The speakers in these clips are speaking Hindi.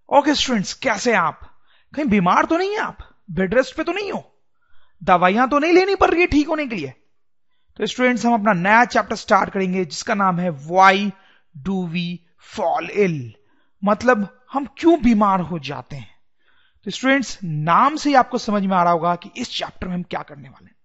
ओके स्टूडेंट्स, कैसे हैं आप? कहीं बीमार तो नहीं है आप? बेड रेस्ट पे तो नहीं हो? दवाइयां तो नहीं लेनी पड़ रही है ठीक होने के लिए? तो स्टूडेंट्स, हम अपना नया चैप्टर स्टार्ट करेंगे जिसका नाम है why do we fall ill, मतलब हम क्यों बीमार हो जाते हैं। तो स्टूडेंट्स, नाम से ही आपको समझ में आ रहा होगा कि इस चैप्टर में हम क्या करने वाले हैं।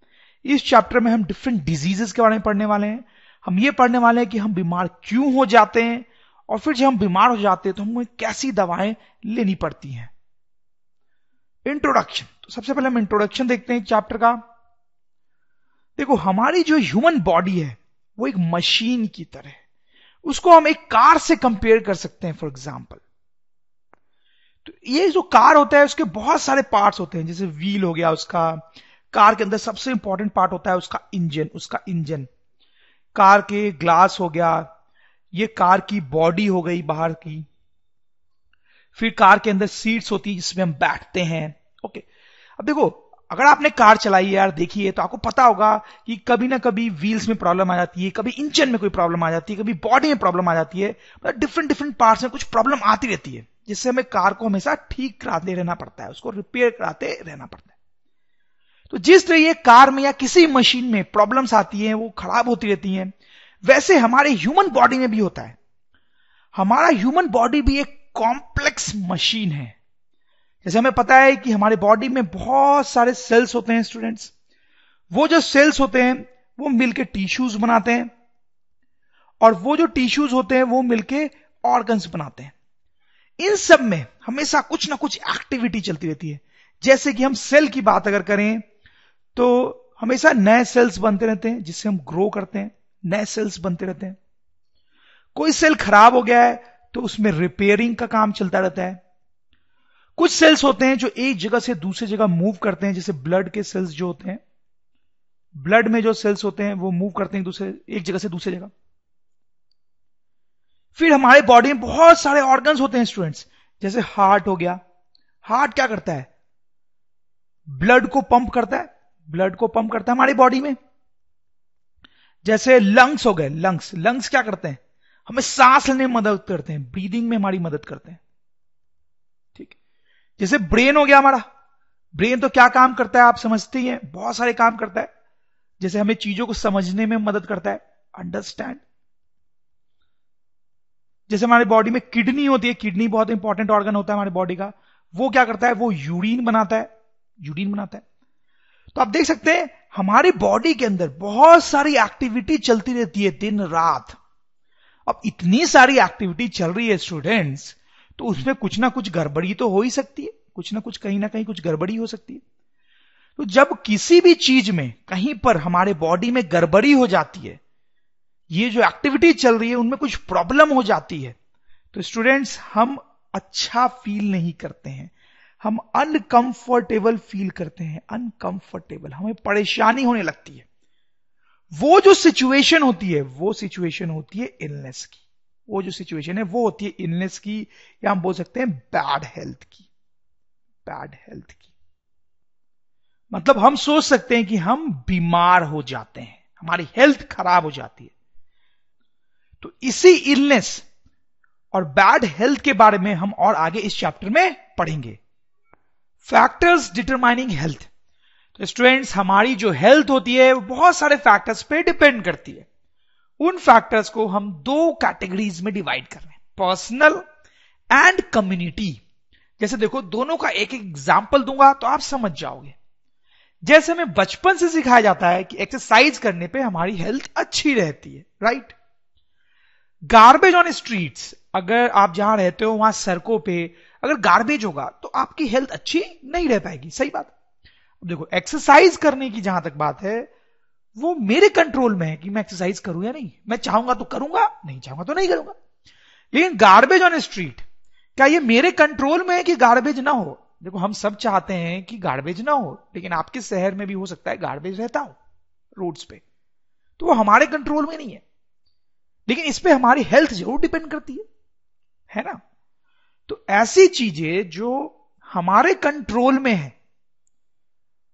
इस चैप्टर में हम डिफरेंट डिजीजेस के बारे में पढ़ने वाले हैं। हम ये पढ़ने वाले हैं कि हम बीमार क्यों हो जाते हैं, और फिर जब हम बीमार हो जाते हैं तो हमें कैसी दवाएं लेनी पड़ती हैं। इंट्रोडक्शन, तो सबसे पहले हम इंट्रोडक्शन देखते हैं चैप्टर का। देखो, हमारी जो ह्यूमन बॉडी है वो एक मशीन की तरह है। उसको हम एक कार से कंपेयर कर सकते हैं फॉर एग्जाम्पल। तो ये जो कार होता है उसके बहुत सारे पार्ट्स होते हैं, जैसे व्हील हो गया उसका। कार के अंदर सबसे इंपॉर्टेंट पार्ट होता है उसका इंजन। कार के ग्लास हो गया, ये कार की बॉडी हो गई बाहर की। फिर कार के अंदर सीट्स होती है जिसमें हम बैठते हैं। ओके, अब देखो, अगर आपने कार चलाई है यार, देखिए, तो आपको पता होगा कि कभी ना कभी व्हील्स में प्रॉब्लम आ जाती है, कभी इंजन में कोई प्रॉब्लम आ जाती है, कभी बॉडी में प्रॉब्लम आ जाती है। मतलब डिफरेंट डिफरेंट पार्ट्स में कुछ प्रॉब्लम आती रहती है, जिससे हमें कार को हमेशा ठीक कराते रहना पड़ता है, उसको रिपेयर कराते रहना पड़ता है। तो जिस तरह ये कार में या किसी मशीन में प्रॉब्लम्स आती है, वो खराब होती रहती हैं, वैसे हमारे ह्यूमन बॉडी में भी होता है। हमारा ह्यूमन बॉडी भी एक कॉम्प्लेक्स मशीन है। जैसे हमें पता है कि हमारे बॉडी में बहुत सारे सेल्स होते हैं स्टूडेंट्स। वो जो सेल्स होते हैं वो मिलके टिश्यूज बनाते हैं, और वो जो टिश्यूज होते हैं वो मिलके ऑर्गन्स बनाते हैं। इन सब में हमेशा कुछ ना कुछ एक्टिविटी चलती रहती है। जैसे कि हम सेल की बात अगर करें तो हमेशा नए सेल्स बनते रहते हैं जिससे हम ग्रो करते हैं, नए सेल्स बनते रहते हैं। कोई सेल खराब हो गया है तो उसमें रिपेयरिंग का काम चलता रहता है। कुछ सेल्स होते हैं जो एक जगह से दूसरी जगह मूव करते हैं, जैसे ब्लड के सेल्स जो होते हैं, ब्लड में जो सेल्स होते हैं वो मूव करते हैं एक जगह से दूसरी जगह। फिर हमारे बॉडी में बहुत सारे ऑर्गन्स होते हैं स्टूडेंट्स, जैसे हार्ट हो गया। हार्ट क्या करता है? ब्लड को पंप करता है, ब्लड को पंप करता है हमारी बॉडी में। जैसे लंग्स हो गए, लंग्स क्या करते हैं? हमें सांस लेने में मदद करते हैं, ब्रीदिंग में हमारी मदद करते हैं। ठीक। जैसे ब्रेन हो गया हमारा। ब्रेन तो क्या काम करता है आप समझते ही हैं, बहुत सारे काम करता है। जैसे हमें चीजों को समझने में मदद करता है, अंडरस्टैंड। जैसे हमारी बॉडी में किडनी होती है, किडनी बहुत इंपॉर्टेंट ऑर्गन होता है हमारी बॉडी का। वो क्या करता है? वो यूरिन बनाता है। तो आप देख सकते हैं हमारी बॉडी के अंदर बहुत सारी एक्टिविटी चलती रहती है दिन रात। अब इतनी सारी एक्टिविटी चल रही है स्टूडेंट्स, तो उसमें कुछ ना कुछ गड़बड़ी तो हो ही सकती है, कुछ ना कुछ कहीं ना कहीं कुछ गड़बड़ी हो सकती है। तो जब किसी भी चीज में कहीं पर हमारे बॉडी में गड़बड़ी हो जाती है, ये जो एक्टिविटी चल रही है उनमें कुछ प्रॉब्लम हो जाती है, तो स्टूडेंट्स हम अच्छा फील नहीं करते हैं, हम अनकंफर्टेबल फील करते हैं। अनकंफर्टेबल, हमें परेशानी होने लगती है। वो जो सिचुएशन होती है इलनेस की। वो जो सिचुएशन है वो होती है इलनेस की, या हम बोल सकते हैं बैड हेल्थ की। मतलब हम सोच सकते हैं कि हम बीमार हो जाते हैं, हमारी हेल्थ खराब हो जाती है। तो इसी इलनेस और बैड हेल्थ के बारे में हम और आगे इस चैप्टर में पढ़ेंगे। Factors determining health. तो स्टूडेंट्स, हमारी जो हेल्थ होती है वो बहुत सारे फैक्टर्स पे डिपेंड करती है। उन फैक्टर्स को हम दो कैटेगरीज में डिवाइड कर रहे हैं, पर्सनल एंड कम्युनिटी। जैसे देखो, दोनों का एक एग्जाम्पल दूंगा तो आप समझ जाओगे। जैसे हमें बचपन से सिखाया जाता है कि एक्सरसाइज करने पे हमारी हेल्थ अच्छी रहती है, राइट। गार्बेज ऑन स्ट्रीट्स, अगर आप जहां रहते हो वहां सड़कों पे अगर गार्बेज होगा तो आपकी हेल्थ अच्छी नहीं रह पाएगी, सही बात। अब देखो, एक्सरसाइज करने की जहां तक बात है वो मेरे कंट्रोल में है कि मैं एक्सरसाइज करूं या नहीं। मैं चाहूंगा तो करूंगा, नहीं चाहूंगा तो नहीं करूंगा। लेकिन गार्बेज ऑन स्ट्रीट, क्या ये मेरे कंट्रोल में है कि गार्बेज ना हो? देखो, हम सब चाहते हैं कि गार्बेज ना हो, लेकिन आपके शहर में भी हो सकता है गार्बेज रहता हो रोड्स पे, तो वो हमारे कंट्रोल में नहीं है। लेकिन इस पे हमारी हेल्थ जरूर डिपेंड करती है ना। तो ऐसी चीजें जो हमारे कंट्रोल में है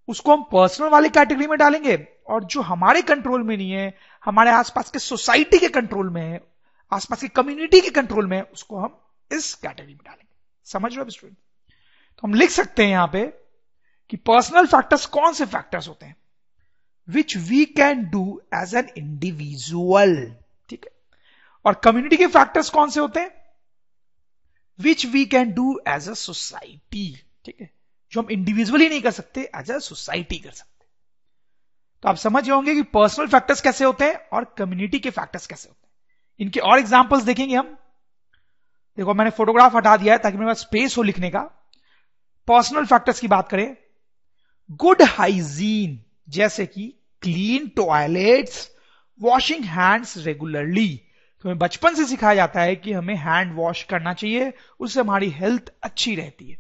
उसको हम पर्सनल वाली कैटेगरी में डालेंगे, और जो हमारे कंट्रोल में नहीं है, हमारे आसपास के सोसाइटी के कंट्रोल में है, आसपास की कम्युनिटी के कंट्रोल में है, उसको हम इस कैटेगरी में डालेंगे। समझ रहे हो स्टूडेंट? तो हम लिख सकते हैं यहां पे कि पर्सनल फैक्टर्स कौन से फैक्टर्स होते हैं which we can do as an individual, ठीक है, और कम्युनिटी के फैक्टर्स कौन से होते हैं which we can do as a society, ठीक है, जो हम इंडिविजुअली नहीं कर सकते एज अ सोसाइटी कर सकते। तो आप समझ होंगे कि पर्सनल फैक्टर्स कैसे होते हैं और कम्युनिटी के फैक्टर्स कैसे होते हैं। इनके और एग्जांपल्स देखेंगे हम। देखो मैंने फोटोग्राफ हटा दिया है ताकि मेरे पास स्पेस हो लिखने का। पर्सनल फैक्टर्स की बात करें, गुड हाइजीन, जैसे कि clean toilets, washing hands regularly. तो हमें बचपन से सिखाया जाता है कि हमें हैंड वॉश करना चाहिए, उससे हमारी हेल्थ अच्छी रहती है।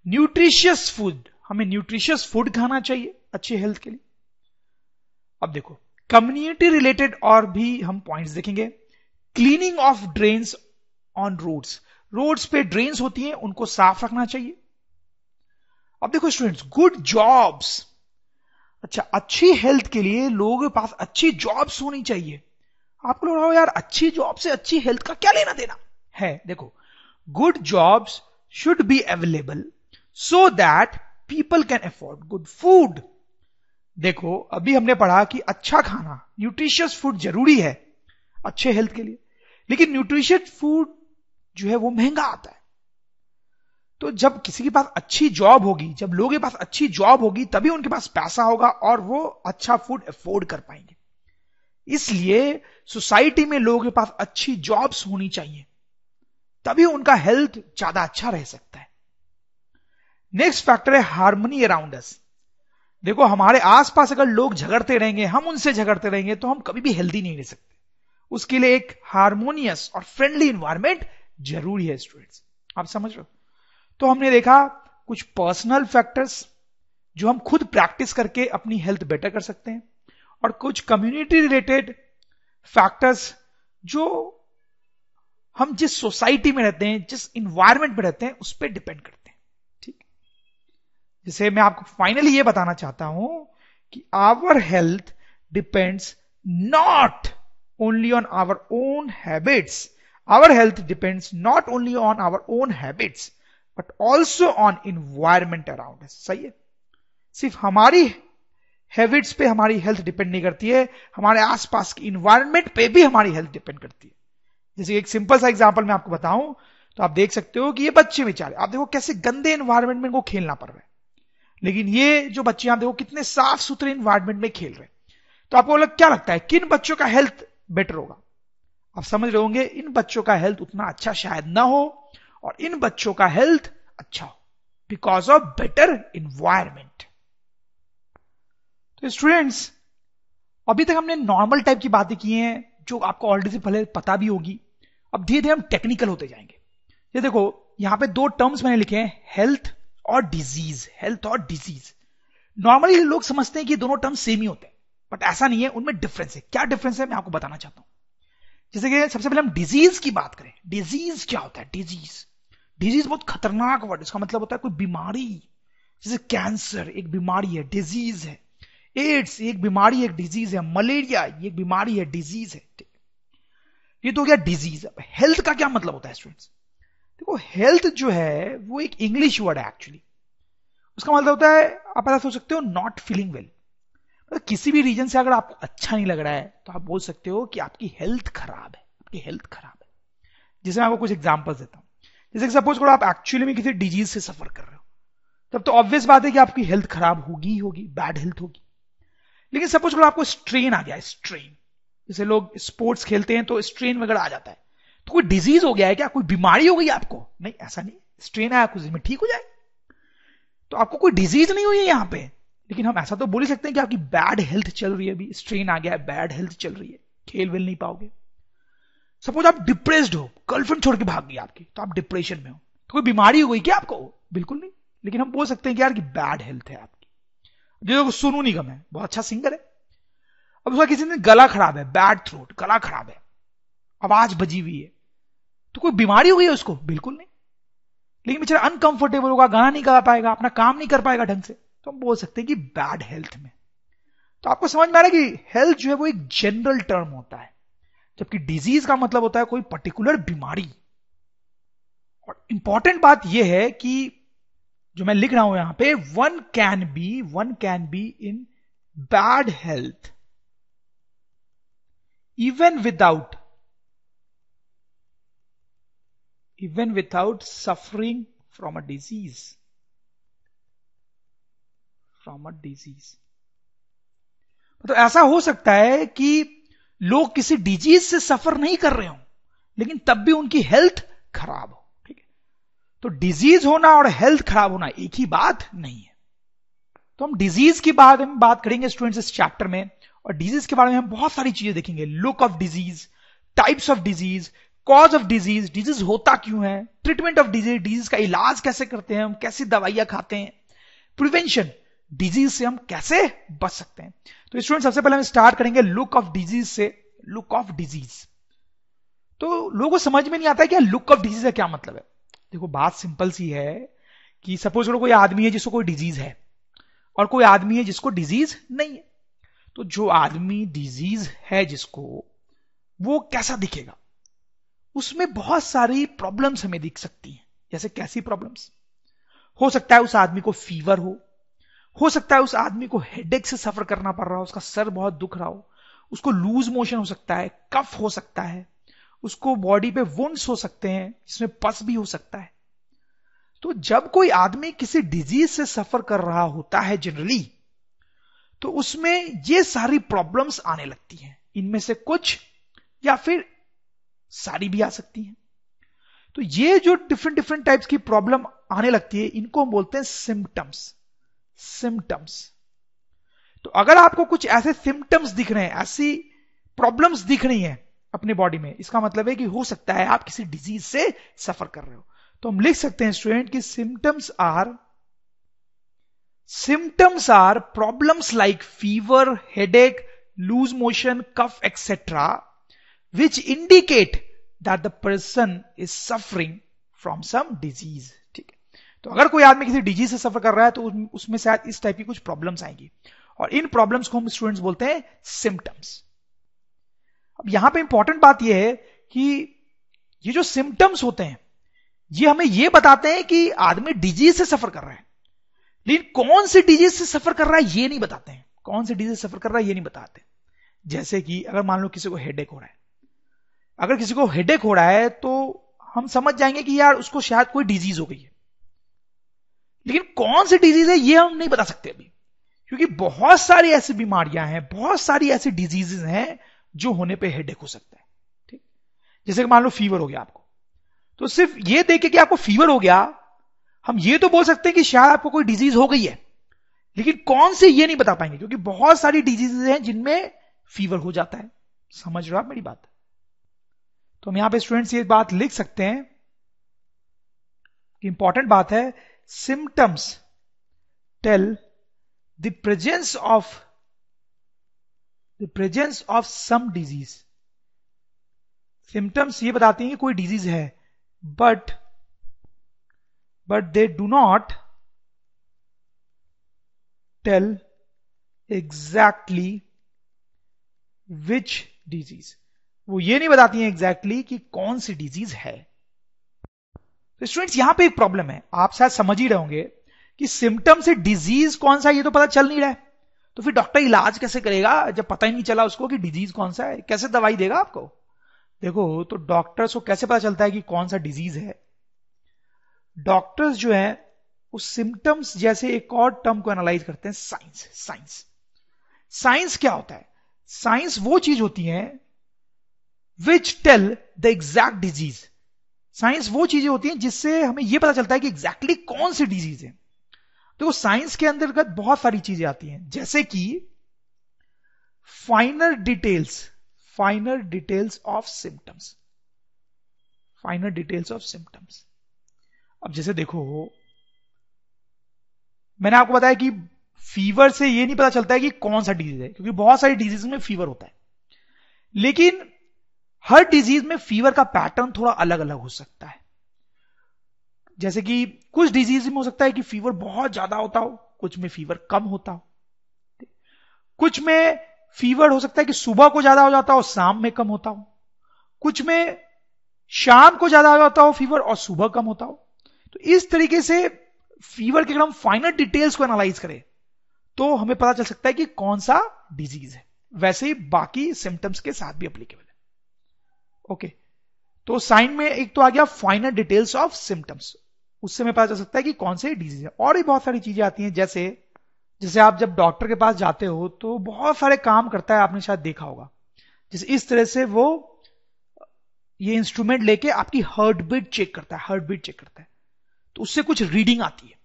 न्यूट्रिशियस फूड, हमें न्यूट्रिशियस फूड खाना चाहिए अच्छी हेल्थ के लिए। अब देखो कम्युनिटी रिलेटेड और भी हम पॉइंट्स देखेंगे। Cleaning of drains on roads, roads पे ड्रेन्स होती हैं उनको साफ रखना चाहिए। अब देखो स्टूडेंट्स, गुड जॉब्स, अच्छा अच्छी हेल्थ के लिए लोगों के पास अच्छी जॉब्स होनी चाहिए। आपको लग रहा हो यार अच्छी जॉब से अच्छी हेल्थ का क्या लेना देना है। देखो good jobs should be available so that people can afford good food. देखो अभी हमने पढ़ा कि अच्छा खाना, न्यूट्रिशियस फूड जरूरी है अच्छे हेल्थ के लिए, लेकिन न्यूट्रिशियस फूड जो है वो महंगा आता है। तो जब किसी के पास अच्छी जॉब होगी, जब लोगों के पास अच्छी जॉब होगी, तभी उनके पास पैसा होगा और वो अच्छा फूड अफोर्ड कर पाएंगे। इसलिए सोसाइटी में लोगों के पास अच्छी जॉब्स होनी चाहिए, तभी उनका हेल्थ ज्यादा अच्छा रह सकता है। नेक्स्ट फैक्टर है हार्मनी अराउंड अस। देखो हमारे आसपास अगर लोग झगड़ते रहेंगे, हम उनसे झगड़ते रहेंगे, तो हम कभी भी हेल्दी नहीं रह सकते। उसके लिए एक हार्मोनियस और फ्रेंडली एनवायरमेंट जरूरी है स्टूडेंट्स, आप समझ रहे हो? तो हमने देखा कुछ पर्सनल फैक्टर्स जो हम खुद प्रैक्टिस करके अपनी हेल्थ बेटर कर सकते हैं, और कुछ कम्युनिटी रिलेटेड फैक्टर्स जो हम जिस सोसाइटी में रहते हैं, जिस इंवायरमेंट में रहते हैं, उस पर डिपेंड करते हैं। ठीक, जैसे मैं आपको फाइनली ये बताना चाहता हूं कि our health depends not only on our own habits, our health depends not only on our own habits but also on environment around us. सही है, सिर्फ हमारी हैबिट्स पे हमारी हेल्थ डिपेंड नहीं करती है, हमारे आसपास के इन्वायरमेंट पे भी हमारी हेल्थ डिपेंड करती है। जैसे एक सिंपल सा एग्जांपल मैं आपको बताऊं तो आप देख सकते हो कि ये बच्चे बेचारे, आप देखो कैसे गंदे एनवायरमेंट में इनको खेलना पड़ रहा है, लेकिन ये जो बच्चे आप देखो कितने साफ सुथरे एनवायरमेंट में खेल रहे हैं। तो आपको क्या लगता है किन बच्चों का हेल्थ बेटर होगा? आप समझ रहे होंगे इन बच्चों का हेल्थ उतना अच्छा शायद ना हो और इन बच्चों का हेल्थ अच्छा हो, बिकॉज ऑफ बेटर एनवायरमेंट। तो स्टूडेंट्स अभी तक हमने नॉर्मल टाइप की बातें की हैं जो आपको ऑलरेडी से पहले पता भी होगी। अब धीरे धीरे हम टेक्निकल होते जाएंगे। ये देखो यहां पे दो टर्म्स मैंने लिखे हैं, हेल्थ और डिजीज। हेल्थ और डिजीज नॉर्मली लोग समझते हैं कि दोनों टर्म सेम ही होते हैं, बट ऐसा नहीं है, उनमें डिफरेंस है। क्या डिफरेंस है मैं आपको बताना चाहता हूं। जैसे कि सबसे पहले हम डिजीज की बात करें। डिजीज क्या होता है? डिजीज डिजीज बहुत खतरनाक वर्ड, इसका मतलब होता है कोई बीमारी। जैसे कैंसर एक बीमारी है, डिजीज है। एड्स एक बीमारी, एक डिजीज है। मलेरिया ये एक बीमारी है, डिजीज है। ये तो हो गया डिजीज। अब हेल्थ का क्या मतलब होता है स्टूडेंट्स? देखो हेल्थ जो है वो एक इंग्लिश वर्ड है एक्चुअली। उसका मतलब होता है, आप ऐसा सोच सकते हो, नॉट फीलिंग वेल। मतलब किसी भी रीजन से अगर आपको अच्छा नहीं लग रहा है तो आप बोल सकते हो कि आपकी हेल्थ खराब है, आपकी हेल्थ खराब है। जैसे मैं आपको कुछ एग्जांपल्स देता हूं। जैसे कि सपोज करो आप एक्चुअली में किसी डिजीज से सफर कर रहे हो, तब तो ऑब्वियस बात है कि आपकी हेल्थ खराब होगी ही होगी, बैड हेल्थ होगी। लेकिन सपोज करो आपको स्ट्रेन आ गया, स्ट्रेन, जैसे लोग स्पोर्ट्स खेलते हैं तो स्ट्रेन वगैरह आ जाता है, तो कोई डिजीज हो गया है क्या? कोई बीमारी हो गई आपको? नहीं, ऐसा नहीं। स्ट्रेन आया कुछ दिन में ठीक हो जाए, तो आपको कोई डिजीज नहीं हुई है यहां पे। लेकिन हम ऐसा तो बोल ही सकते हैं कि आपकी बैड हेल्थ चल रही है, अभी स्ट्रेन आ गया है, बैड हेल्थ चल रही है, खेल वेल नहीं पाओगे। सपोज आप डिप्रेस्ड हो, गर्लफ्रेंड छोड़ के भाग गई आपकी, तो आप डिप्रेशन में हो, तो कोई बीमारी हो गई क्या आपको? बिल्कुल नहीं। लेकिन हम बोल सकते हैं कि यार की बैड हेल्थ है आपकी। जो सोनू निगम है बहुत अच्छा सिंगर है, अब उसका किसी दिन गला खराब है, बैड थ्रोट, गला खराब है, आवाज बजी हुई है, तो कोई बीमारी हो गई है उसको? बिल्कुल नहीं। लेकिन बेचारा अनकंफर्टेबल होगा, गाना नहीं गा पाएगा, अपना काम नहीं कर पाएगा ढंग से, तो हम बोल सकते हैं कि बैड हेल्थ में। तो आपको समझ में आ रहा है कि हेल्थ जो है वो एक जनरल टर्म होता है, जबकि डिजीज का मतलब होता है कोई पर्टिकुलर बीमारी। और इंपॉर्टेंट बात यह है कि जो मैं लिख रहा हूं यहां पे, one can be in bad health even without suffering from a disease. तो ऐसा हो सकता है कि लोग किसी डिजीज से सफर नहीं कर रहे हो, लेकिन तब भी उनकी हेल्थ खराब हो। ठीक है, तो डिजीज होना और हेल्थ खराब होना एक ही बात नहीं है। तो हम डिजीज की बात करेंगे स्टूडेंट्स इस चैप्टर में, और डिजीज के बारे में हम बहुत सारी चीजें देखेंगे। Look of disease, types of disease, cause of disease, disease होता क्यों है, ट्रीटमेंट ऑफ डिजीज, डिजीज का इलाज कैसे करते हैं हम, कैसी दवाइयां खाते हैं, प्रिवेंशन, डिजीज से हम कैसे बच सकते हैं। तो स्टूडेंट सबसे पहले हम स्टार्ट करेंगे लुक ऑफ डिजीज से। लुक ऑफ डिजीज, तो लोगों को समझ में नहीं आता है कि लुक ऑफ डिजीज का क्या मतलब है। देखो बात सिंपल सी है कि सपोज करो कोई आदमी है जिसको कोई डिजीज है और कोई आदमी है जिसको डिजीज नहीं है। तो जो आदमी डिजीज है जिसको, वो कैसा दिखेगा, उसमें बहुत सारी प्रॉब्लम्स हमें दिख सकती हैं। जैसे कैसी प्रॉब्लम्स? हो सकता है उस आदमी को फीवर हो सकता है उस आदमी को हेडेक से सफर करना पड़ रहा हो, उसका सर बहुत दुख रहा हो, उसको लूज मोशन हो सकता है, कफ हो सकता है, उसको बॉडी पे वुंड्स हो सकते हैं जिसमें पस भी हो सकता है। तो जब कोई आदमी किसी डिजीज से सफर कर रहा होता है जनरली, तो उसमें ये सारी प्रॉब्लम्स आने लगती हैं। इनमें से कुछ या फिर सारी भी आ सकती हैं। तो ये जो डिफरेंट टाइप्स की प्रॉब्लम आने लगती है, इनको हम बोलते हैं सिम्टम्स। तो अगर आपको कुछ ऐसे सिम्टम्स दिख रहे हैं, ऐसी प्रॉब्लम्स दिख रही हैं अपने बॉडी में, इसका मतलब है कि हो सकता है आप किसी डिजीज से सफर कर रहे हो। तो हम लिख सकते हैं स्टूडेंट कि symptoms are problems like fever, headache, loose motion, cough etcetera, which indicate that the person is suffering from some disease। ठीक है, तो अगर कोई आदमी किसी डिजीज से सफर कर रहा है तो उसमें शायद इस टाइप की कुछ प्रॉब्लम्स आएंगी, और इन प्रॉब्लम्स को हम स्टूडेंट्स बोलते हैं सिम्टम्स। अब यहां पे इंपॉर्टेंट बात यह है कि ये जो सिम्टम्स होते हैं, ये हमें ये बताते हैं कि आदमी डिजीज से सफर कर रहा है, लेकिन कौन सी डिजीज से सफर कर रहा है ये नहीं बताते हैं। कौन सी डिजीज से सफर कर रहा है ये नहीं बताते। जैसे कि अगर मान लो किसी को हेडेक हो रहा है, अगर किसी को हेडेक हो रहा है तो हम समझ जाएंगे कि यार उसको शायद कोई डिजीज हो गई है, लेकिन कौन सी डिजीज है ये हम नहीं बता सकते अभी, क्योंकि बहुत सारी ऐसी बीमारियां हैं, बहुत सारी ऐसी डिजीजेस हैं जो होने पे हेडेक हो सकता है। ठीक, जैसे कि मान लो फीवर हो गया आपको, तो सिर्फ ये देख के कि आपको फीवर हो गया, हम ये तो बोल सकते हैं कि शायद आपको कोई डिजीज हो गई है, लेकिन कौन सी ये नहीं बता पाएंगे, क्योंकि बहुत सारी डिजीजेस हैं जिनमें फीवर हो जाता है। समझ रहे हो आप मेरी बात? तो हम यहां पे स्टूडेंट्स ये बात लिख सकते हैं कि इंपॉर्टेंट बात है, symptoms tell the presence of some disease. Symptoms ये बताती हैं कि कोई डिजीज है, but they do not tell exactly which disease. वो ये नहीं बताती हैं एग्जैक्टली कि कौन सी डिजीज है। तो स्टूडेंट्स यहां पे एक प्रॉब्लम है, आप शायद समझ ही रहे होंगे कि सिम्टम से डिजीज कौन सा है ये तो पता चल नहीं रहा है, तो फिर डॉक्टर इलाज कैसे करेगा जब पता ही नहीं चला उसको कि डिजीज कौन सा है? कैसे दवाई देगा आपको? देखो, तो डॉक्टर्स को कैसे पता चलता है कि कौन सा डिजीज है? डॉक्टर्स जो है उस सिम्टम्स जैसे एक और टर्म को एनालाइज करते हैं, साइंस क्या होता है? साइंस वो चीज होती है which tell the exact disease। Science वो चीजें होती हैं जिससे हमें यह पता चलता है कि एग्जैक्टली कौन सी डिजीज है। तो साइंस के अंतर्गत बहुत सारी चीजें आती हैं, जैसे कि फाइनर डिटेल्स ऑफ सिम्टम्स। अब जैसे देखो, मैंने आपको बताया कि फीवर से यह नहीं पता चलता है कि कौन सा डिजीज है, क्योंकि बहुत सारी डिजीज में फीवर होता है, लेकिन हर डिजीज में फीवर का पैटर्न थोड़ा अलग अलग हो सकता है। जैसे कि कुछ डिजीज में हो सकता है कि फीवर बहुत ज्यादा होता हो, कुछ में फीवर कम होता हो, कुछ में फीवर हो सकता है कि सुबह को ज्यादा हो जाता हो, शाम में कम होता हो, कुछ में शाम को ज्यादा होता हो फीवर और सुबह कम होता हो। तो इस तरीके से फीवर के अगर हम फाइनल डिटेल्स को एनालाइज करें तो हमें पता चल सकता है कि कौन सा डिजीज है। वैसे ही बाकी सिम्टम्स के साथ भी एप्लीकेबल है। ओके, तो साइन में एक तो आ गया फाइनल डिटेल्स ऑफ सिम्टम्स, उससे हमें पता चल सकता है कि कौन से डिजीज है। और भी बहुत सारी चीजें आती हैं, जैसे आप जब डॉक्टर के पास जाते हो तो बहुत सारे काम करता है, आपने शायद देखा होगा। जैसे इस तरह से वो ये इंस्ट्रूमेंट लेके आपकी हार्ट बीट चेक करता है, तो उससे कुछ रीडिंग आती है,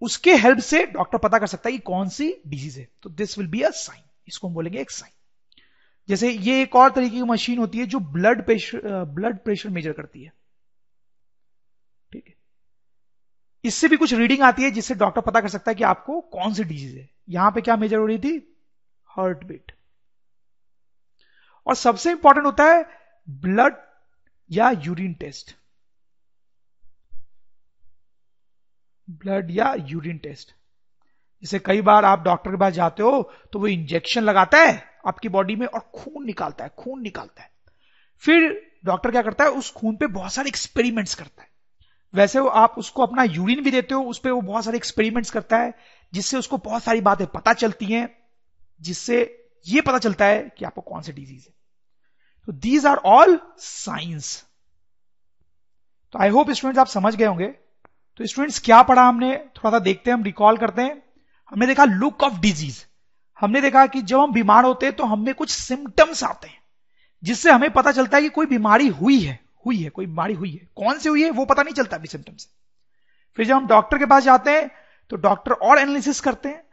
उसके हेल्प से डॉक्टर पता कर सकता है कि कौन सी डिजीज है। तो this will be a sign, इसको हम बोलेंगे एक साइन। जैसे ये एक और तरीके की मशीन होती है जो ब्लड प्रेशर मेजर करती है, ठीक है। इससे भी कुछ रीडिंग आती है जिससे डॉक्टर पता कर सकता है कि आपको कौन सी डिजीज है। यहां पे क्या मेजर हो रही थी? Heart beat. और सबसे इंपॉर्टेंट होता है ब्लड या यूरिन टेस्ट। जैसे कई बार आप डॉक्टर के पास जाते हो तो वो इंजेक्शन लगाता है आपकी बॉडी में और खून निकालता है। फिर डॉक्टर क्या करता है? उस खून पे बहुत सारे एक्सपेरिमेंट्स करता है। वैसे वो आप उसको अपना यूरिन भी देते हो, उस पर वो बहुत सारे एक्सपेरिमेंट्स करता है, जिससे उसको बहुत सारी बातें पता चलती हैं, जिससे ये पता चलता है कि आपको कौन सी डिजीज है। तो दीज आर ऑल साइंस। तो आई होप स्टूडेंट्स आप समझ गए होंगे। तो स्टूडेंट्स क्या पढ़ा हमने, थोड़ा सा देखते हैं, हम रिकॉल करते हैं। हमने देखा लुक ऑफ डिजीज। हमने देखा कि जब हम बीमार होते हैं तो हमें कुछ सिम्टम्स आते हैं जिससे हमें पता चलता है कि कोई बीमारी हुई है। कौन सी हुई है वो पता नहीं चलता अभी सिम्टम्स से। फिर जब हम डॉक्टर के पास जाते हैं तो डॉक्टर और एनालिसिस करते हैं,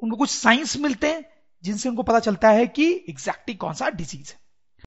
उनको कुछ साइंस मिलते हैं जिनसे उनको पता चलता है कि एग्जैक्टली कौन सा डिजीज है।